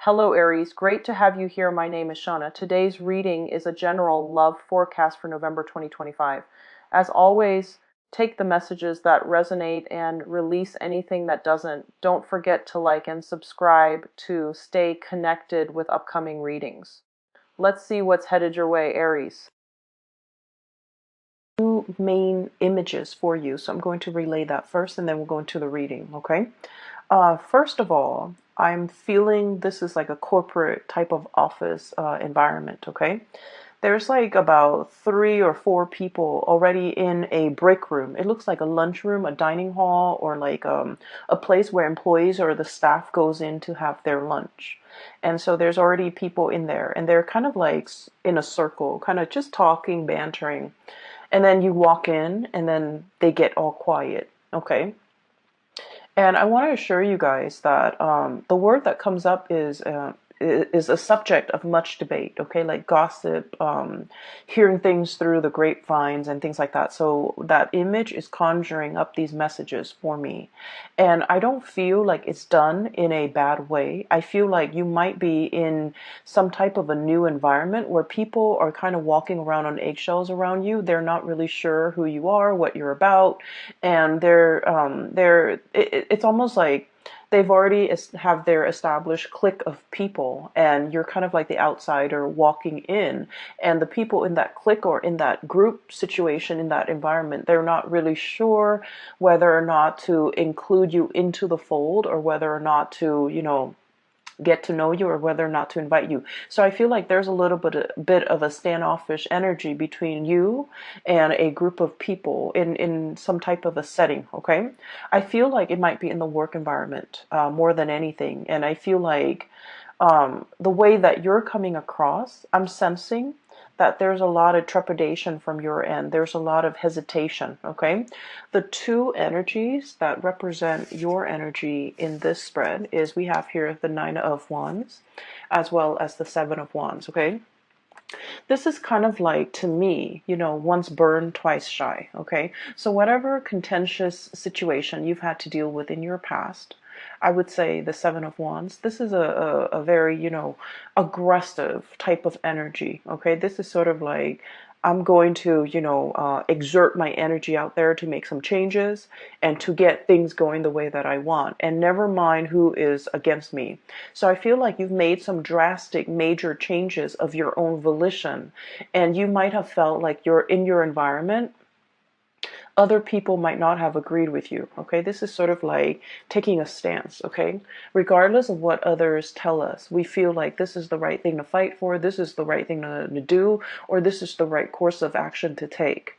Hello, Aries. Great to have you here. My name is Shauna. Today's reading is a general love forecast for November 2025. As always, take the messages that resonate and release anything that doesn't. Don't forget to like and subscribe to stay connected with upcoming readings. Let's see what's headed your way, Aries. Two main images for you, so I'm going to relay that first and then we'll go into the reading, okay? First of all, I'm feeling this is like a corporate type of office environment, okay? There's like about 3 or 4 people already in a break room. It looks like a lunchroom, a dining hall, or like a place where employees or the staff goes in to have their lunch. And so there's already people in there, and they're kind of like in a circle, kind of just talking, bantering. And then you walk in, and then they get all quiet, okay? And I want to assure you guys that the word that comes up is a subject of much debate, okay, like gossip, hearing things through the grapevines and things like that. So that image is conjuring up these messages for me. And I don't feel like it's done in a bad way. I feel like you might be in some type of a new environment where people are kind of walking around on eggshells around you. They're not really sure who you are, what you're about, and it's almost like they've already have their established clique of people, and you're kind of like the outsider walking in, and the people in that clique or in that group situation, in that environment, they're not really sure whether or not to include you into the fold, or whether or not to, get to know you, or whether or not to invite you. So I feel like there's a little bit of a standoffish energy between you and a group of people in some type of a setting, okay? I feel like it might be in the work environment more than anything. And I feel like the way that you're coming across, I'm sensing that there's a lot of trepidation from your end. There's a lot of hesitation, okay? The two energies that represent your energy in this spread is we have here the Nine of Wands as well as the Seven of Wands, okay? This is kind of like, to me, once burned, twice shy, okay? So whatever contentious situation you've had to deal with in your past, I would say the Seven of Wands, this is a very, aggressive type of energy, okay? This is sort of like, I'm going to, exert my energy out there to make some changes and to get things going the way that I want, and never mind who is against me. So I feel like you've made some drastic, major changes of your own volition, and you might have felt like you're in your environment, other people might not have agreed with you, okay? This is sort of like taking a stance, okay? Regardless of what others tell us, we feel like this is the right thing to fight for, this is the right thing to do, or this is the right course of action to take.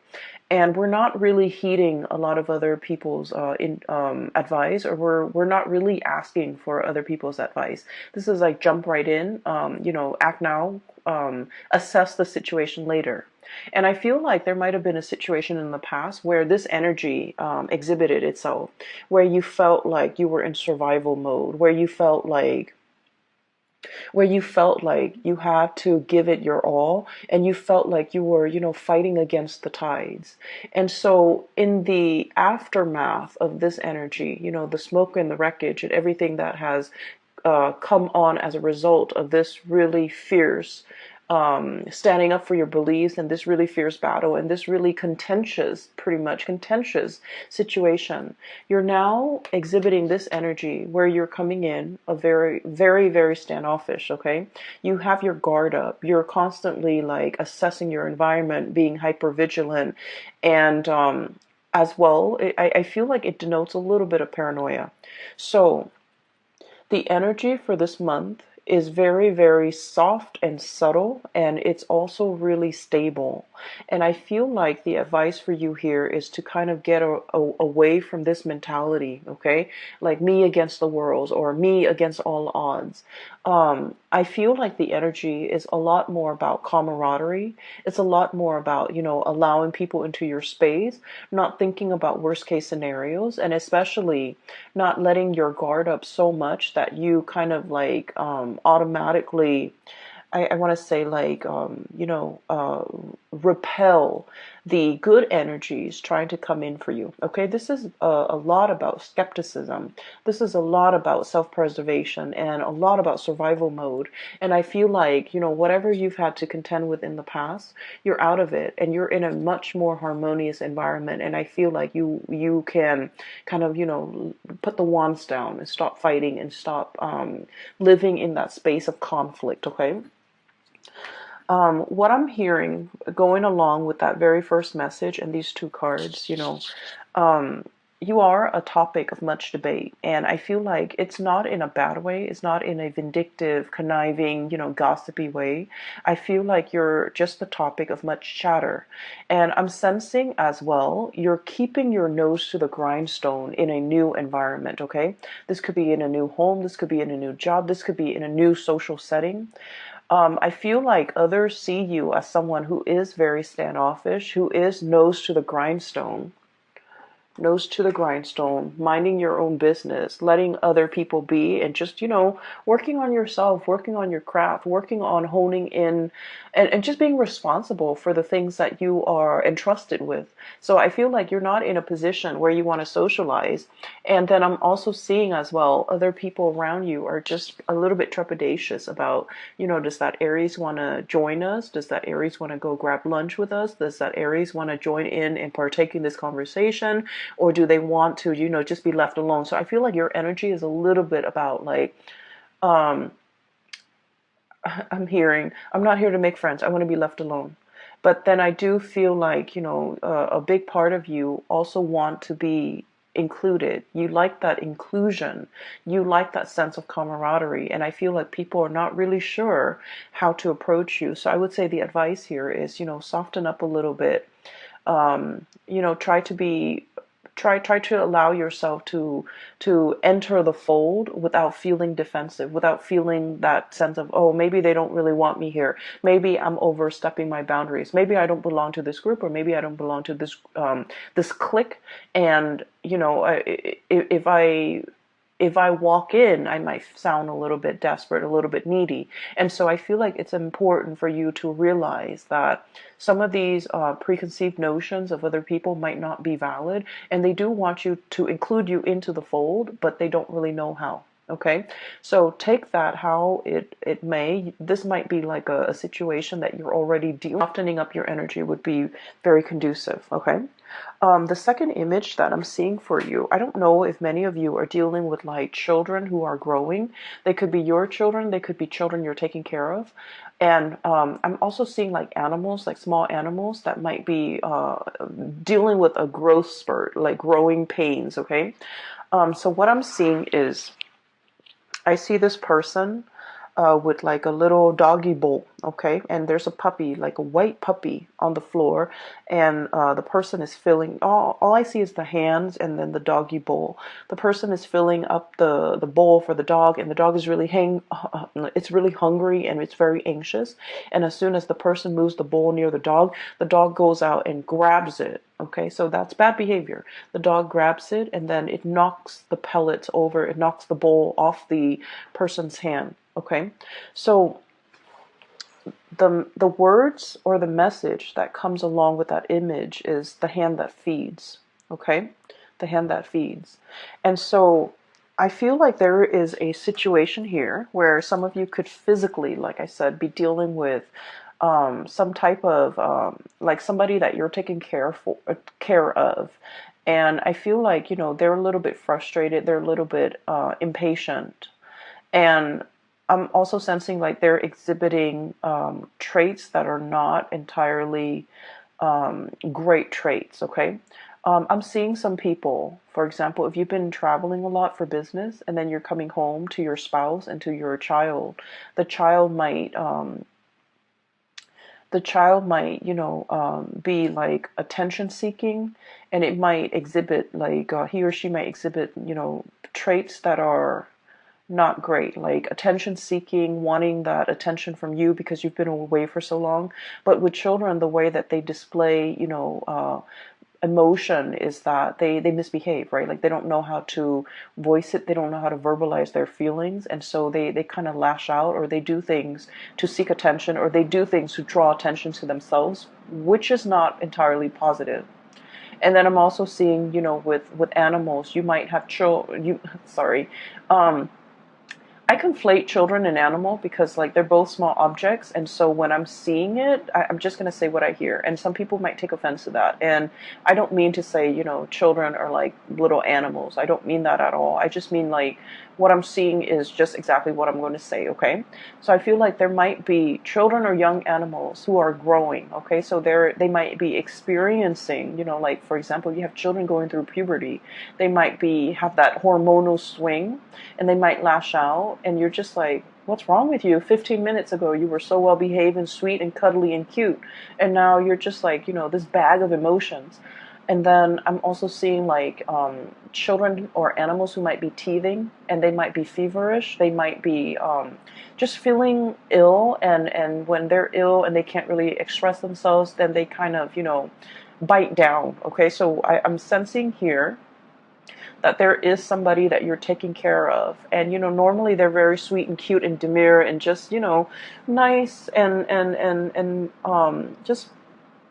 And we're not really heeding a lot of other people's advice, or we're not really asking for other people's advice. This is like jump right in, act now, assess the situation later. And I feel like there might have been a situation in the past where this energy exhibited itself, where you felt like you were in survival mode, where you felt like you had to give it your all, and you felt like you were, fighting against the tides. And so in the aftermath of this energy, the smoke and the wreckage and everything that has come on as a result of this really fierce standing up for your beliefs, and this really fierce battle, and this really pretty much contentious situation, you're now exhibiting this energy where you're coming in a very, very, very standoffish, okay? You have your guard up. You're constantly like assessing your environment, being hyper vigilant, and as well, I feel like it denotes a little bit of paranoia. So the energy for this month is very, very soft and subtle, and it's also really stable. And I feel like the advice for you here is to kind of get away from this mentality, okay? Like me against the world, or me against all odds. I feel like the energy is a lot more about camaraderie. It's a lot more about, allowing people into your space, not thinking about worst case scenarios, and especially not letting your guard up so much that you kind of like automatically, I want to say like, repel the good energies trying to come in for you. Okay, this is a lot about skepticism. This is a lot about self-preservation and a lot about survival mode. And I feel like, whatever you've had to contend with in the past, you're out of it and you're in a much more harmonious environment. And I feel like you can kind of, put the wands down and stop fighting and stop living in that space of conflict. Okay. What I'm hearing going along with that very first message and these two cards, um, you are a topic of much debate. And I feel like it's not in a bad way. It's not in a vindictive, conniving, gossipy way. I feel like you're just the topic of much chatter. And I'm sensing as well, you're keeping your nose to the grindstone in a new environment, okay? This could be in a new home. This could be in a new job. This could be in a new social setting. I feel like others see you as someone who is very standoffish, who is nose to the grindstone, minding your own business, letting other people be, and just, working on yourself, working on your craft, working on honing in, and just being responsible for the things that you are entrusted with. So I feel like you're not in a position where you want to socialize. And then I'm also seeing as well, other people around you are just a little bit trepidatious about, does that Aries want to join us? Does that Aries want to go grab lunch with us? Does that Aries want to join in and partake in this conversation? Or do they want to, just be left alone? So I feel like your energy is a little bit about like, um, I'm not here to make friends. I want to be left alone. But then I do feel like, a big part of you also want to be included. You like that inclusion. You like that sense of camaraderie. And I feel like people are not really sure how to approach you. So I would say the advice here is, soften up a little bit. Try to be try to allow yourself to enter the fold without feeling defensive, without feeling that sense of, oh, maybe they don't really want me here, maybe I'm overstepping my boundaries, maybe I don't belong to this group, or maybe I don't belong to this clique. And if I walk in, I might sound a little bit desperate, a little bit needy. And so I feel like it's important for you to realize that some of these preconceived notions of other people might not be valid, and they do want you to include you into the fold, but they don't really know how. Okay, so take that how it may. This might be like a situation that you're already dealing. Softening up your energy would be very conducive. Okay. The second image that I'm seeing for you, I don't know if many of you are dealing with like children who are growing. They could be your children. They could be children you're taking care of. And I'm also seeing like animals, like small animals that might be dealing with a growth spurt, like growing pains. Okay. So what I'm seeing is I see this person with like a little doggy bowl, okay? And there's a puppy, like a white puppy on the floor, and the person is filling, all I see is the hands and then the doggy bowl. The person is filling up the bowl for the dog, and the dog is it's really hungry and it's very anxious. And as soon as the person moves the bowl near the dog goes out and grabs it. Okay, so that's bad behavior. The dog grabs it and then it knocks the pellets over, it knocks the bowl off the person's hand. Okay, so the words or the message that comes along with that image is the hand that feeds. Okay, the hand that feeds. And so I feel like there is a situation here where some of you could physically, like I said, be dealing with some type of like somebody that you're taking care of. And I feel like, they're a little bit frustrated, they're a little bit impatient. And I'm also sensing like they're exhibiting traits that are not entirely great traits, okay? I'm seeing some people, for example, if you've been traveling a lot for business and then you're coming home to your spouse and to your child, the child might be like attention seeking, and it might exhibit like he or she might exhibit, traits that are not great, like attention seeking, wanting that attention from you because you've been away for so long. But with children, the way that they display, emotion is that they misbehave, right? Like they don't know how to voice it, they don't know how to verbalize their feelings, and so they kind of lash out, or they do things to seek attention, or they do things to draw attention to themselves, which is not entirely positive. And then I'm also seeing, with animals, you might have children, sorry, um, I conflate children and animal because like they're both small objects, and so when I'm seeing it, I'm just going to say what I hear, and some people might take offense to that. And I don't mean to say, children are like little animals. I don't mean that at all. I just mean like what I'm seeing is just exactly what I'm going to say, okay? So I feel like there might be children or young animals who are growing, okay? So they might be experiencing, like for example, you have children going through puberty. They might be have that hormonal swing, and they might lash out, and you're just like, what's wrong with you? 15 minutes ago you were so well behaved and sweet and cuddly and cute, and now you're just like, this bag of emotions. And then I'm also seeing like children or animals who might be teething, and they might be feverish. They might be just feeling ill, and when they're ill and they can't really express themselves, then they kind of, bite down. Okay, so I'm sensing here that there is somebody that you're taking care of, and normally they're very sweet and cute and demure and just nice and just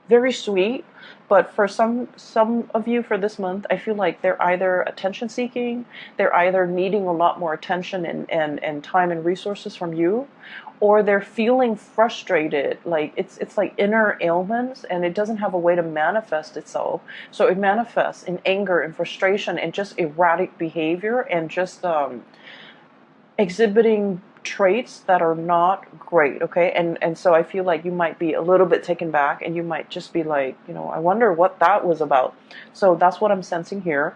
very sweet. But for some of you for this month, I feel like they're either attention seeking, they're either needing a lot more attention and time and resources from you, or they're feeling frustrated. Like it's like inner ailments, and it doesn't have a way to manifest itself. So it manifests in anger and frustration and just erratic behavior, and just exhibiting traits that are not great, okay? And so I feel like you might be a little bit taken back, and you might just be like, I wonder what that was about. So that's what I'm sensing here.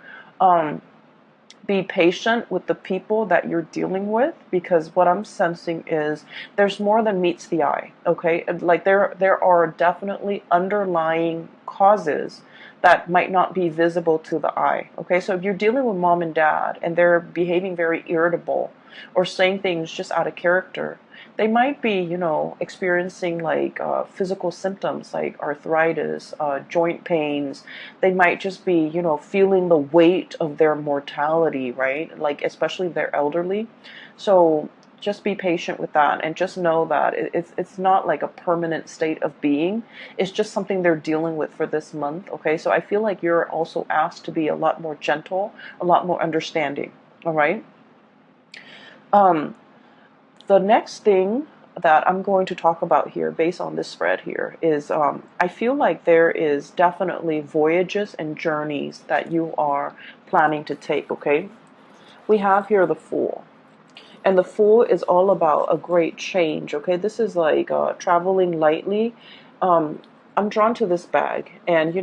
Be patient with the people that you're dealing with, because what I'm sensing is there's more than meets the eye, okay? Like there are definitely underlying causes that might not be visible to the eye, okay? So if you're dealing with mom and dad and they're behaving very irritable or saying things just out of character, they might be, experiencing like physical symptoms like arthritis, joint pains. They might just be, feeling the weight of their mortality, right? Like, especially if they're elderly. So just be patient with that, and just know that it's not like a permanent state of being. It's just something they're dealing with for this month, okay? So I feel like you're also asked to be a lot more gentle, a lot more understanding, all right? Um, the next thing that I'm going to talk about here, based on this spread here, is I feel like there is definitely voyages and journeys that you are planning to take, okay? We have here the Fool. And the Fool is all about a great change, okay? This is like traveling lightly. Um, I'm drawn to this bag, and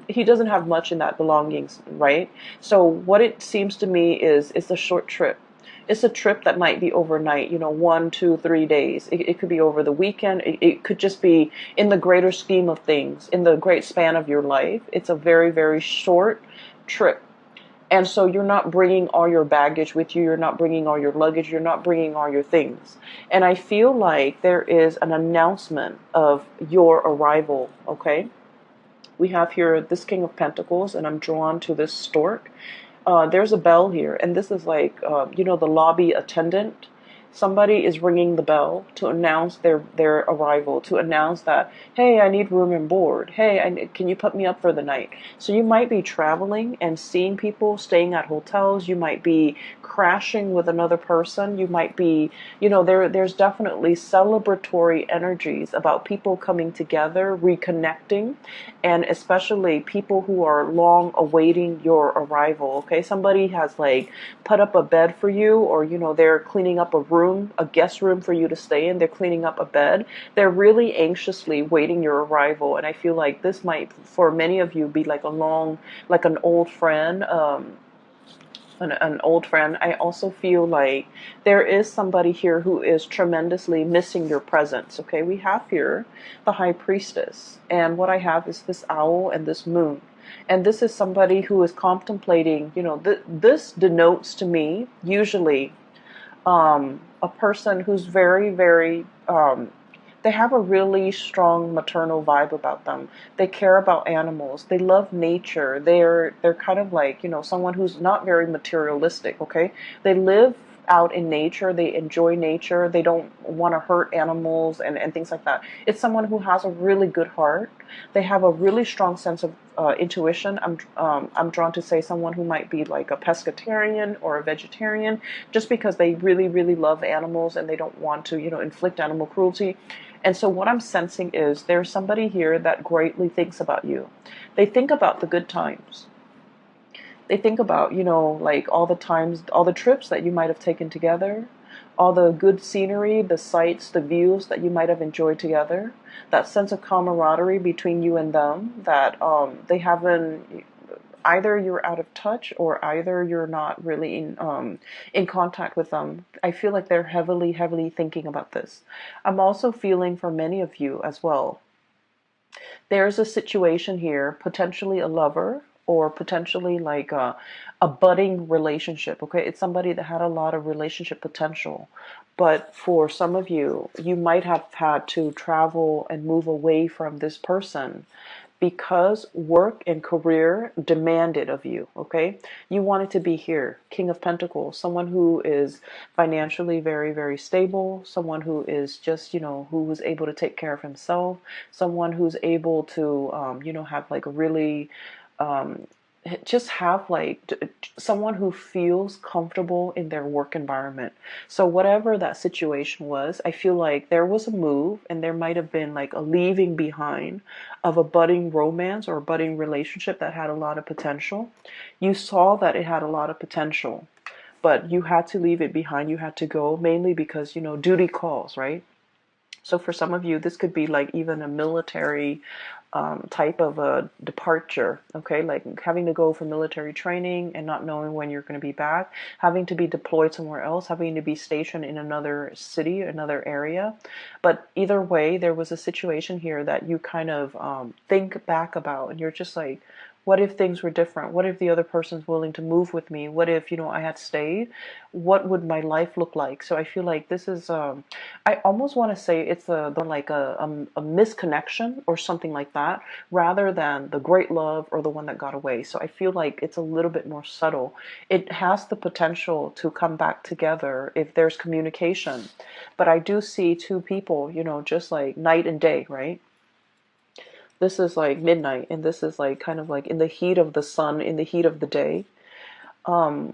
he doesn't have much in that belongings, right? So what it seems to me is it's a short trip. It's a trip that might be overnight, 1, 2, 3 days. It could be over the weekend. It could just be in the greater scheme of things, in the great span of your life. It's a very, very short trip. And so you're not bringing all your baggage with you. You're not bringing all your luggage. You're not bringing all your things. And I feel like there is an announcement of your arrival, okay? We have here this King of Pentacles, and I'm drawn to this stork. There's a bell here, and this is like, the lobby attendant. Somebody is ringing the bell to announce their arrival, to announce that, hey, I need room and board. Hey, can you put me up for the night? So you might be traveling and seeing people staying at hotels. You might be crashing with another person. You might be, there's definitely celebratory energies about people coming together, reconnecting, and especially people who are long awaiting your arrival, okay? Somebody has like put up a bed for you, or, they're cleaning up a room, a guest room for you to stay in. They're cleaning up a bed. They're really anxiously waiting your arrival. And I feel like this might, for many of you, be like an old friend, an old friend. I also feel like there is somebody here who is tremendously missing your presence, okay? We have here the High Priestess, and what I have is this owl and this moon. And this is somebody who is contemplating, this denotes to me, usually, a person who's very, very They have a really strong maternal vibe about them. They care about animals. They love nature. They're kind of like, someone who's not very materialistic, okay? They live out in nature. They enjoy nature. They don't want to hurt animals and things like that. It's someone who has a really good heart. They have a really strong sense of intuition. I'm drawn to say someone who might be like a pescatarian or a vegetarian, just because they really, really love animals and they don't want to, inflict animal cruelty. And so what I'm sensing is there's somebody here that greatly thinks about you. They think about the good times. They think about, like all the times, all the trips that you might have taken together, all the good scenery, the sights, the views that you might have enjoyed together, that sense of camaraderie between you and them that they haven't, either you're out of touch or either you're not really in contact with them. I feel like they're heavily, heavily thinking about this. I'm also feeling for many of you as well. There's a situation here, potentially a lover or potentially like a budding relationship. Okay, it's somebody that had a lot of relationship potential, but for some of you, you might have had to travel and move away from this person because work and career demanded of you, okay? You wanted to be here. King of Pentacles, someone who is financially very, very stable, someone who is just, who is able to take care of himself, someone who's able to, have like a really, um, just have like someone who feels comfortable in their work environment. So whatever that situation was, I feel like there was a move and there might have been like a leaving behind of a budding romance or a budding relationship that had a lot of potential. You saw that it had a lot of potential, but you had to leave it behind. You had to go mainly because, duty calls, right? So for some of you, this could be like even a military type of a departure, okay? Like having to go for military training and not knowing when you're going to be back, having to be deployed somewhere else, having to be stationed in another city, another area. But either way, there was a situation here that you kind of think back about, and you're just like, what if things were different? What if the other person's willing to move with me? What if, I had stayed? What would my life look like? So I feel like this is, I almost want to say it's like a misconnection or something like that, rather than the great love or the one that got away. So I feel like it's a little bit more subtle. It has the potential to come back together if there's communication. But I do see two people, just like night and day, right? This is like midnight, and this is like kind of like in the heat of the sun, in the heat of the day,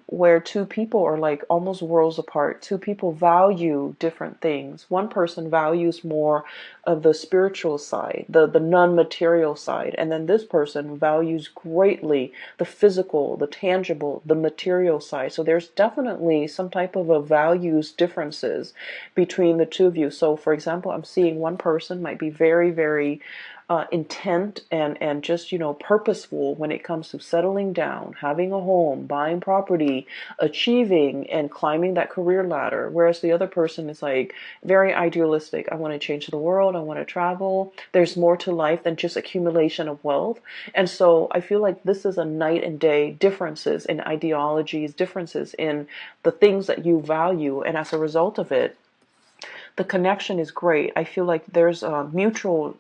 where two people are like almost worlds apart. Two people value different things. One person values more of the spiritual side, the non-material side, and then this person values greatly the physical, the tangible, the material side. So there's definitely some type of a values differences between the two of you. So for example, I'm seeing one person might be very, very intent and just purposeful when it comes to settling down, having a home, buying property, achieving and climbing that career ladder, whereas the other person is like very idealistic. I want to change the world, I want to travel. There's more to life than just accumulation of wealth. And so I feel like this is a night and day differences in ideologies, differences in the things that you value, and as a result of it, the connection is great. I feel like there's a mutual,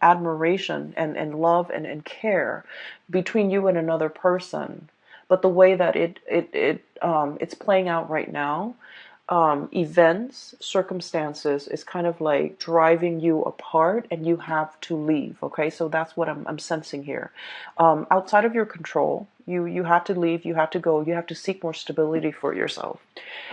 admiration and love and care between you and another person. But the way that it's playing out right now, events, circumstances is kind of like driving you apart, and you have to leave. Okay, so that's what I'm sensing here. Outside of your control, you have to leave. You have to go. You have to seek more stability for yourself.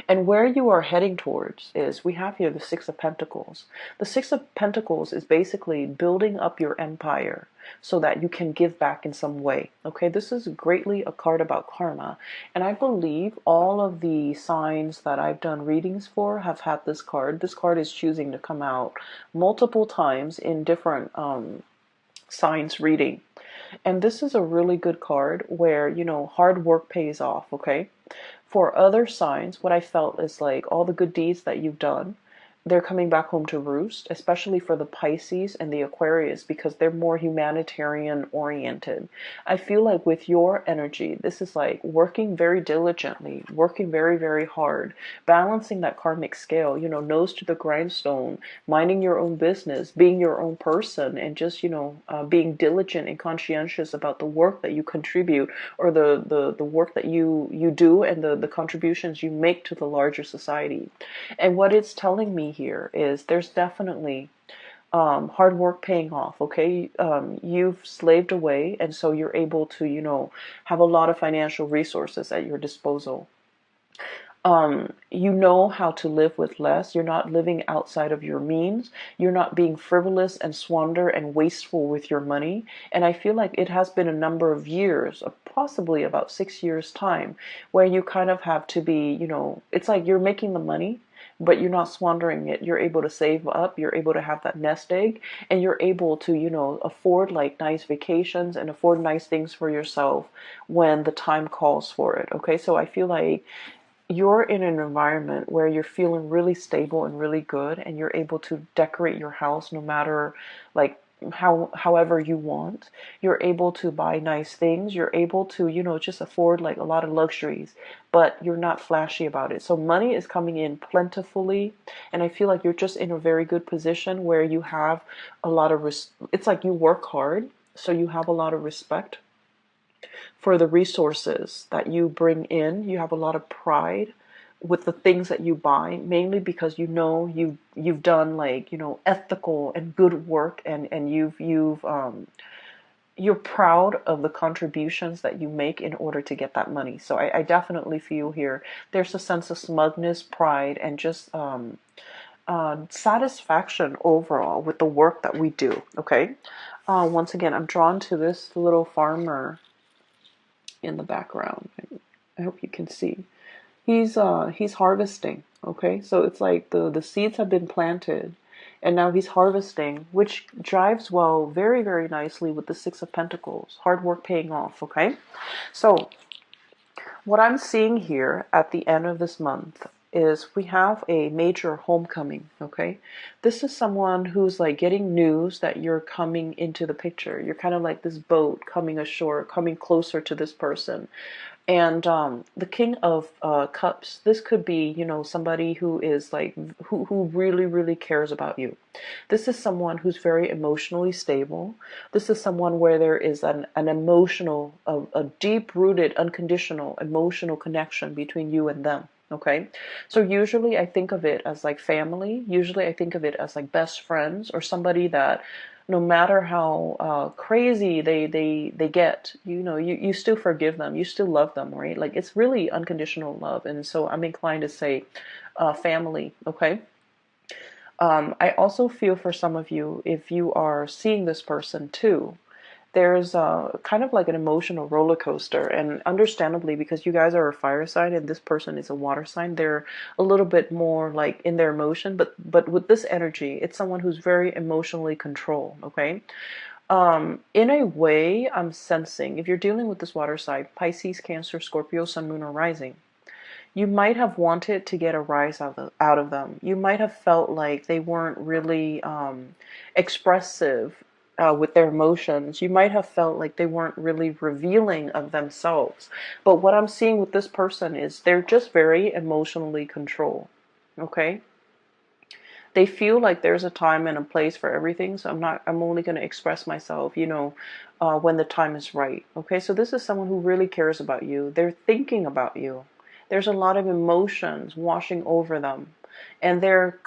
And where you are heading towards is, we have here the Six of Pentacles. The Six of Pentacles is basically building up your empire so that you can give back in some way. Okay, this is greatly a card about karma. And I believe all of the signs that I've done readings for have had this card. This card is choosing to come out multiple times in different signs reading. And this is a really good card where, hard work pays off, okay? For other signs, what I felt is like all the good deeds that you've done, they're coming back home to roost, especially for the Pisces and the Aquarius, because they're more humanitarian oriented. I feel like with your energy, this is like working very diligently, working very, very hard, balancing that karmic scale, nose to the grindstone, minding your own business, being your own person, and just, being diligent and conscientious about the work that you contribute, or the work that you do, and the contributions you make to the larger society. And what it's telling me here is there's definitely hard work paying off. Okay, you've slaved away, and so you're able to, have a lot of financial resources at your disposal. You know how to live with less. You're not living outside of your means. You're not being frivolous and squander and wasteful with your money. And I feel like it has been a number of years, possibly about 6 years time, where you kind of have to be, it's like you're making the money, but you're not squandering it. You're able to save up. You're able to have that nest egg, and you're able to, afford like nice vacations and afford nice things for yourself when the time calls for it. Okay, so I feel like you're in an environment where you're feeling really stable and really good, and you're able to decorate your house no matter like however you want. You're able to buy nice things. You're able to, just afford like a lot of luxuries, but you're not flashy about it. So money is coming in plentifully, and I feel like you're just in a very good position where you have a lot of it's like you work hard, so you have a lot of respect for the resources that you bring in. You have a lot of pride with the things that you buy, mainly because you've done like, ethical and good work, and you're proud of the contributions that you make in order to get that money. So I definitely feel here there's a sense of smugness, pride, and just satisfaction overall with the work that we do. Okay. Once again, I'm drawn to this little farmer in the background. I hope you can see. He's harvesting. Okay, so it's like the seeds have been planted, and now he's harvesting, which drives well very, very nicely with the Six of Pentacles. Hard work paying off. Okay, so what I'm seeing here at the end of this month is we have a major homecoming. Okay, this is someone who's like getting news that you're coming into the picture. You're kind of like this boat coming ashore, coming closer to this person. And the King of Cups, this could be, somebody who is like, who really, really cares about you. This is someone who's very emotionally stable. This is someone where there is an emotional, a deep-rooted, unconditional emotional connection between you and them. Okay, so usually I think of it as like family. Usually I think of it as like best friends, or somebody that no matter how crazy they get, you still forgive them, you still love them, right? Like it's really unconditional love, and so I'm inclined to say family. Okay. I also feel for some of you, if you are seeing this person too, there's kind of like an emotional roller coaster, and understandably, because you guys are a fire sign and this person is a water sign, they're a little bit more like in their emotion, but with this energy, it's someone who's very emotionally controlled. Okay, in a way, I'm sensing if you're dealing with this water sign, Pisces, Cancer, Scorpio, Sun, Moon, or Rising, you might have wanted to get a rise out of them. You might have felt like they weren't really expressive with their emotions. You might have felt like they weren't really revealing of themselves. But what I'm seeing with this person is they're just very emotionally controlled. Okay? They feel like there's a time and a place for everything, so I'm only going to express myself, when the time is right. Okay? So this is someone who really cares about you. They're thinking about you. There's a lot of emotions washing over them, and they're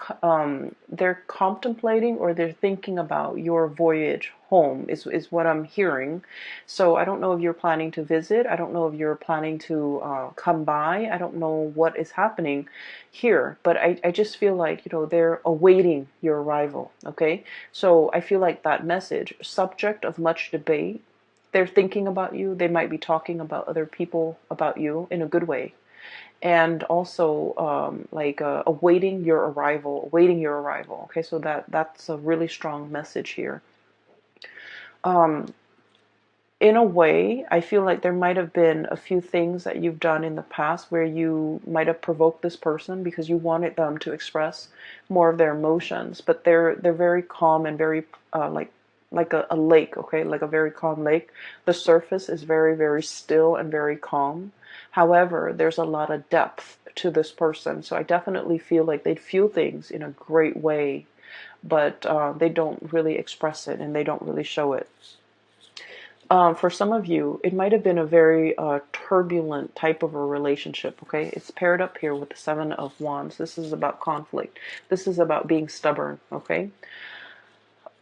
contemplating, or they're thinking about your voyage home is what I'm hearing. So I don't know if you're planning to visit. I don't know if you're planning to come by. I don't know what is happening here, but I just feel like, they're awaiting your arrival. Okay, so I feel like that message, subject of much debate. They're thinking about you. They might be talking about other people about you in a good way, and also awaiting your arrival. Okay, so that's a really strong message here. in a way, I feel like there might have been a few things that you've done in the past where you might have provoked this person because you wanted them to express more of their emotions, but they're very calm and very like a lake, okay, like a very calm lake. The surface is very, very still and very calm. However, there's a lot of depth to this person, so I definitely feel like they'd feel things in a great way, but they don't really express it and they don't really show it. For some of you, it might have been a very turbulent type of a relationship, okay? It's paired up here with the Seven of Wands. This is about conflict. This is about being stubborn, okay?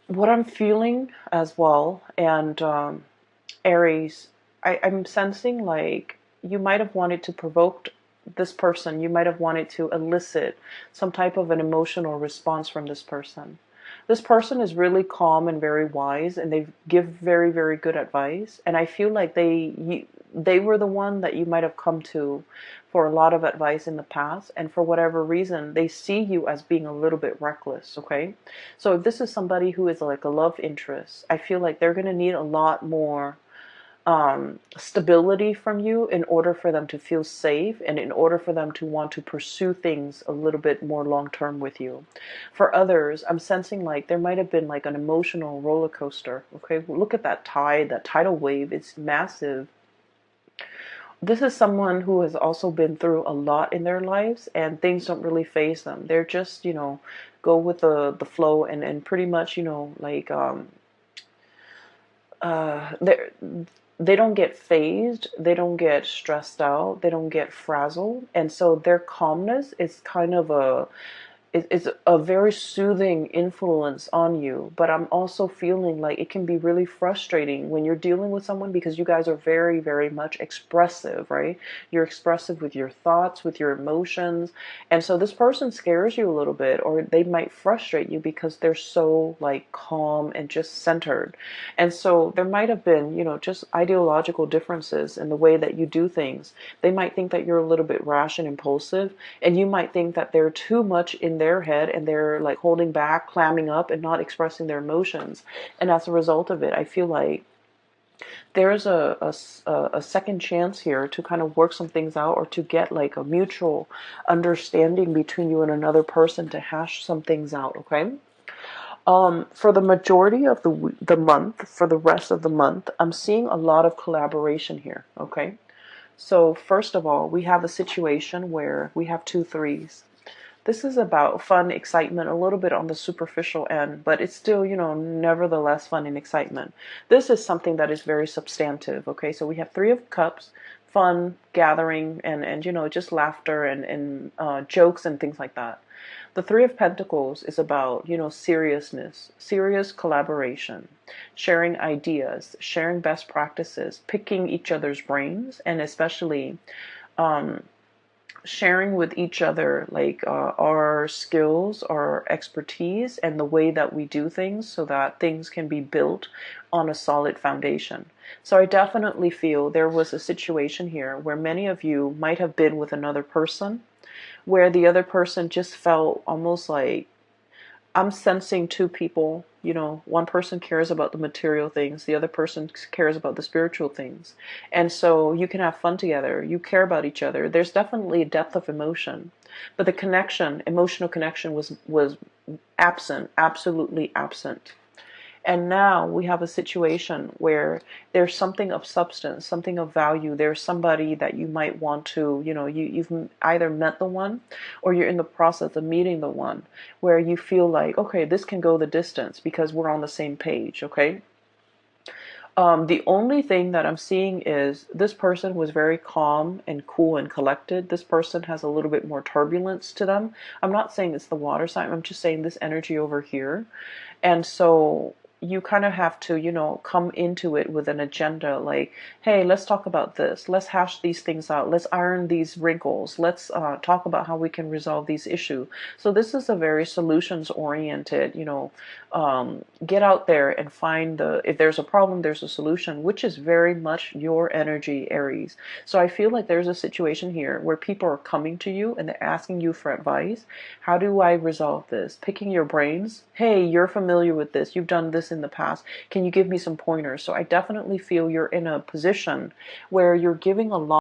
What I'm feeling as well, and Aries, I'm sensing like you might have wanted to provoke this person. You might have wanted to elicit some type of an emotional response from this person. This person is really calm and very wise, and they give very, very good advice. And I feel like they were the one that you might have come to for a lot of advice in the past, and for whatever reason, they see you as being a little bit reckless, okay? So if this is somebody who is like a love interest, I feel like they're going to need a lot more stability from you in order for them to feel safe and in order for them to want to pursue things a little bit more long term with you. For others, I'm sensing like there might have been like an emotional roller coaster. Okay, look at that tide, that tidal wave. It's massive. This is someone who has also been through a lot in their lives, and things don't really faze them. They're just, go with the flow, and pretty much, like they don't get phased, they don't get stressed out, they don't get frazzled, and so their calmness is kind of it's a very soothing influence on you. But I'm also feeling like it can be really frustrating when you're dealing with someone because you guys are very, very much expressive, right? You're expressive with your thoughts, with your emotions. And so this person scares you a little bit, or they might frustrate you because they're so like calm and just centered. And so there might have been, just ideological differences in the way that you do things. They might think that you're a little bit rash and impulsive, and you might think that they're too much in their head and they're like holding back, clamming up, and not expressing their emotions. And as a result of it, I feel like there's a second chance here to kind of work some things out, or to get like a mutual understanding between you and another person to hash some things out, okay? For the majority of the month, for the rest of the month, I'm seeing a lot of collaboration here, okay? So first of all, we have a situation where we have two threes. This is about fun, excitement, a little bit on the superficial end, but it's still, nevertheless fun and excitement. This is something that is very substantive, okay? So we have Three of Cups, fun, gathering, and just laughter and jokes and things like that. The Three of Pentacles is about, seriousness, serious collaboration, sharing ideas, sharing best practices, picking each other's brains, and especially sharing with each other like our skills, our expertise, and the way that we do things so that things can be built on a solid foundation. So I definitely feel there was a situation here where many of you might have been with another person, where the other person just felt almost like, I'm sensing two people, one person cares about the material things, the other person cares about the spiritual things. And so you can have fun together, you care about each other. There's definitely a depth of emotion, but the connection, emotional connection was absent, absolutely absent. And now we have a situation where there's something of substance, something of value. There's somebody that you might want to, you've either met the one or you're in the process of meeting the one, where you feel like, okay, this can go the distance because we're on the same page, okay? The only thing that I'm seeing is this person was very calm and cool and collected. This person has a little bit more turbulence to them. I'm not saying it's the water sign. I'm just saying this energy over here. And so you kind of have to, come into it with an agenda like, hey, let's talk about this. Let's hash these things out. Let's iron these wrinkles. Let's talk about how we can resolve these issues. So this is a very solutions oriented, get out there and find if there's a problem, there's a solution, which is very much your energy, Aries. So I feel like there's a situation here where people are coming to you and they're asking you for advice. How do I resolve this? Picking your brains. Hey, you're familiar with this. You've done this in the past? Can you give me some pointers? So I definitely feel you're in a position where you're giving a lot